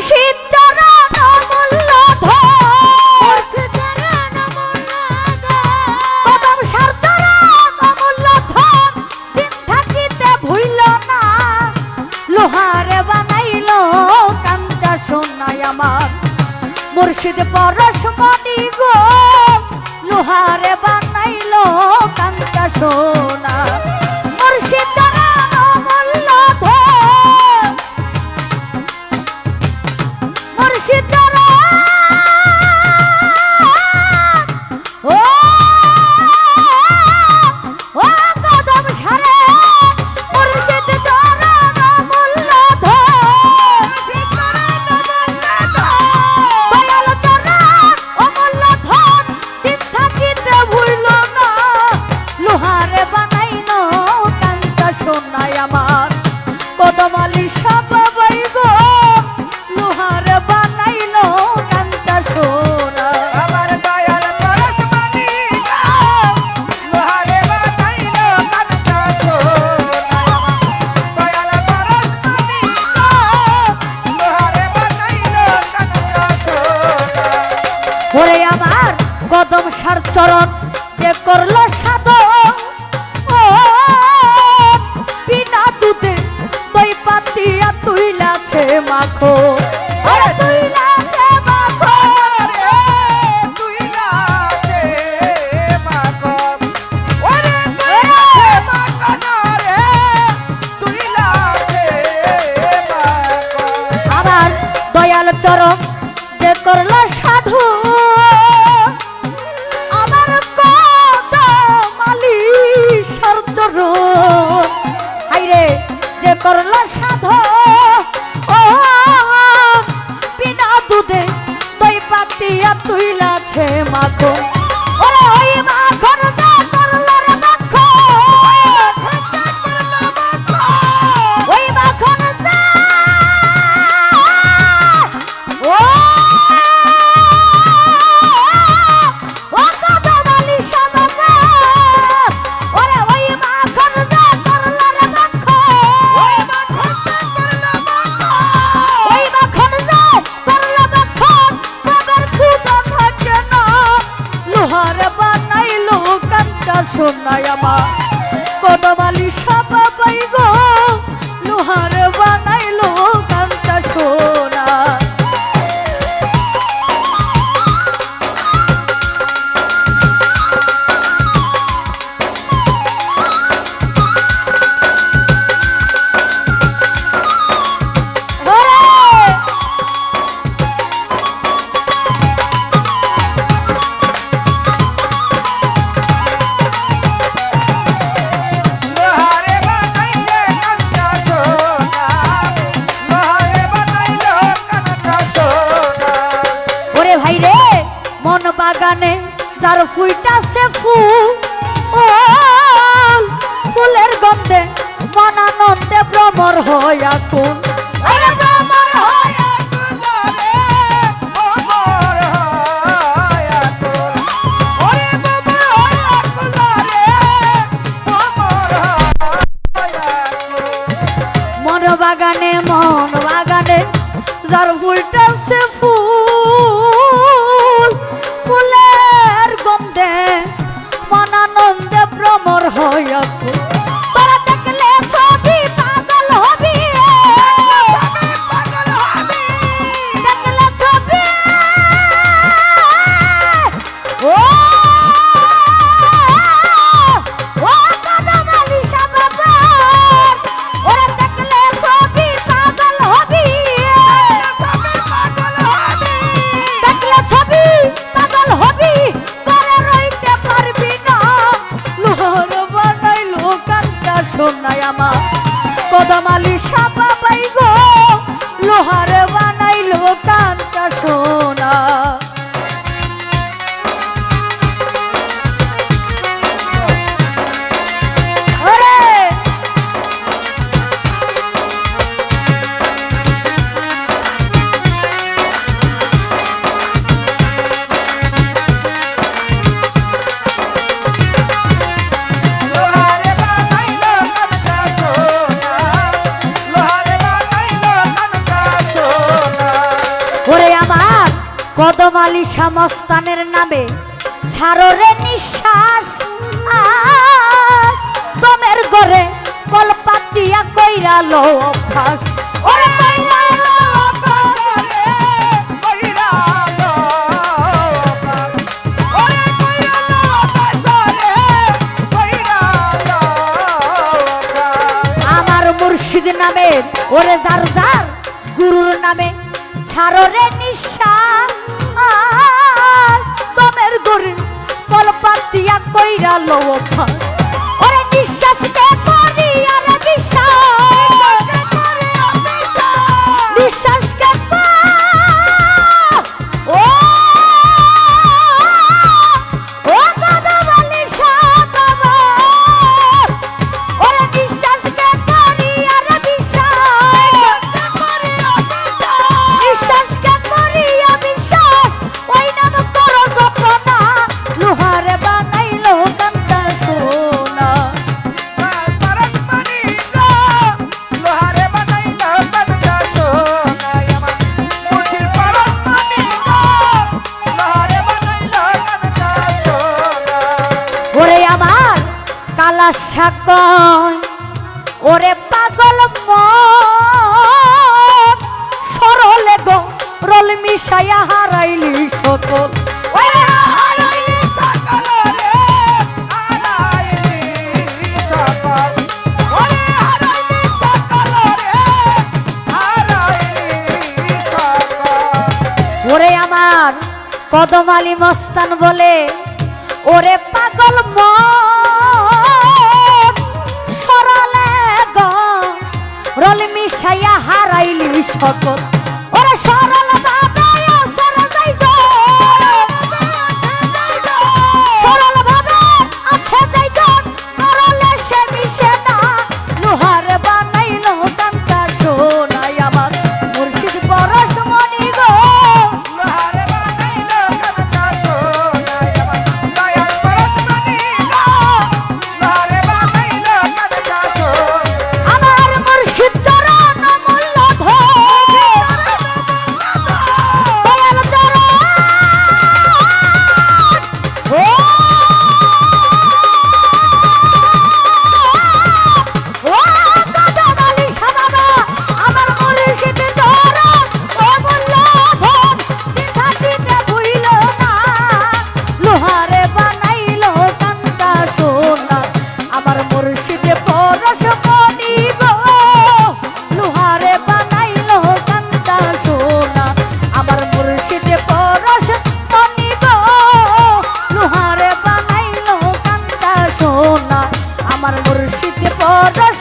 মুর্শিদ চরণ অমূল্য ধন কদম সার চরণ অমূল্য ধন দিন থাকিতে ভুইল না লোহারে বানাইল কাঞ্চা সোনায় আমার মুর্শিদ পরশমণি গো লোহারে বানাইল কাঞ্চা সোনা মুর্শিদ চরণ অমূল্য ধন মুর্শিদ চরণ ও ও কদম সারে মুর্শিদ চরণ অমূল্য ধন দয়াল চরণ অমূল্য ধন দিন থাকিতে ভুইল না লোহারে বানাইল কাঞ্চা সোনায় আমার কদমালি সব বইব লোহারে বানাইল কাঞ্চা সোনা আমার দয়াল পরশমণি লোহারে বানাইল কাঞ্চা সোনা দয়াল পরশমণি লোহারে বানাইল কাঞ্চা সোনা ওরে আমার কদম সার চরণ যে করলো সাধন ও বিনা দুধে দই পাতিয়া তুইলাছে মাখো ওরে তুইলাছে মাখো রে তুই লাছে মাকন ওরে তুই লাছে মাকন রে তুই লাছে মাকন আমার দয়াল চরণ যে করলো সাধু আমার কদমালি সার চরণ হাইরে যে করলো সাধু ও বিনা দুধে দই পাতিয়া তুইলাছে মাখন ওরে ওই মাখন যা করলো রে মাখন ওই মাখন যা ও ও কদমালি সাবাবা ওরে ওই মাখন যা করলো রে মাখন ওই মাখন করলা মাখন ওই মাখন যা করলো মাখন বাবার খুদা থাকে না লোহারে বানাইলো কাঞ্চা সোনায় আমার কদমালি সাবাবাই গো লোহারে বানাইলো কাঞ্চা সোনা ওরে লোহারে বানাইলে কাঞ্চা সোনা লোহারে বানাইলো কাঞ্চা সোনা ওরে ভাই রে মন বাগানে যার ফুইটাছে ফুল ও ফুলের গন্ধে মন আনন্দে ভ্রমর হইয়া কোন আরে ভ্রমর হইয়া কুলারে অমর হয়া কুল ওরে বাবা হয়া কুলারে অমর হয়া কুল মন বাগানে যার ফুইটাছে ফুল ফুলের গন্ধে মন আনন্দে ভ্রমর হইয়া কোন তোরা দেখলে ছবি পাগল হবি পাগল হবি দেখলে ছবি ও ও কদমালি সাবাবা ওরে দেখলে ছবি পাগল হবি পাগল কদমালি সমস্তানের নামে ছাড়ো রে নিঃশ্বাস আর দমের ঘরে কলপাত দিয়া কইরা লো অভ্যাস ওরে কইরা লো অভ্যাস আমার মুর্শিদ নামে ওরে যার যার গুরুর নামে ছাড়ো রে নিঃশ্বাস আর দমের ঘরে কলপাত দিয়া কইরা লো অভ্যাস ওরে নিঃশ্বাসকে করি আর বিশ্বাস বিশ্বাসকে ও ও কদমালি সাবাবার ওরে বিশ্বাসকে করি আর বিশ্বাস বিশ্বাসকে করি আর বিশ্বাস ওই নাম করো যপনা লোহারে বানাইলো কান্তা সোনা ওরে আমার কালা শাকয় ওরে পাগল মন সরলে গো রল মিশাইয়া হারাইলি সকল ওরে হারাইলি সকল রে হারাইলি সকল ওরে হারাইলি সকল রে হারাইলি সকল ওরে আমার কদমালি মস্তান বলে ওরে পাগল মন সরলে গো রল মিশাইয়া হারাইলি সকল ওরে সরল ভাবে আসর যাইতো সরল ভাবে আছে যাইতো করলে সে মিশে না লোহার বানাইলো কান্তা সোনাই আমার মুর্শিদ পরশ মনি গো আমার মুর্শিদ চরণ মূল্য দয়াল চরণ ও ও কদমালি সাবাবা আমার মুর্শিদ চরণ ও মূল্য ধন দিশা দিতে ভুইল না লোহারে বানাইলো কান্তা সোনা আমার মুর্শিদ পরশ মনি গো লোহারে বানাইলো কান্তা সোনা আমার মুর্শিদ পরশ মনি গো লোহারে বানাইলো কান্তা সোনা আমার মুর্শিদ পরশ